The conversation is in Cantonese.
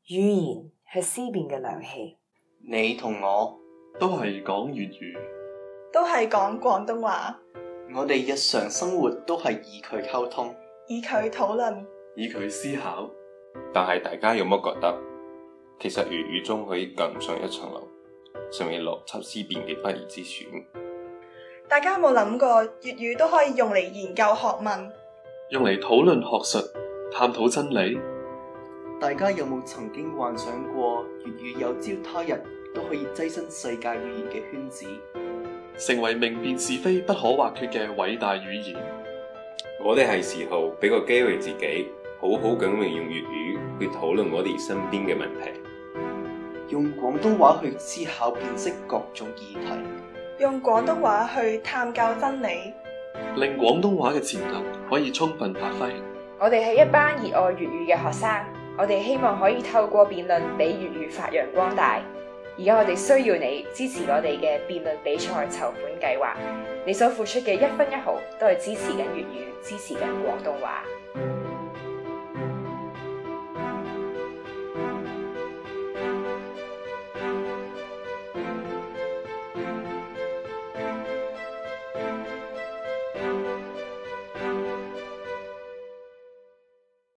語言係思辨嘅良器。你同我都係講粵語，都係講廣東話，我哋日常生活都係以佢溝通，以佢討論，以佢思考。但係大家有冇覺得，其實粵語中可以更上一層樓，成為邏輯思辨嘅不二之選？大家有冇諗過粵語都可以用嚟研究學問，用嚟討論學術、探討真理？大家有冇曾經幻想過粵語有朝他日都可以躋身世界語言嘅圈子，成為明辨是非不可或缺嘅偉大語言？我哋係時候俾個機會自己，好好咁運用粵語去討論我哋身邊嘅問題，用廣東話去思考辨識各種議題，用廣東話去探究真理，令廣東話嘅潛能可以充分發揮。我哋係一班熱愛粵語嘅學生，我哋希望可以透過辯論俾粵語發揚光大。而家我哋需要你支持我哋嘅辯論比賽籌款計劃，你所付出嘅一分一毫都係支持緊粵語，支持緊廣東話。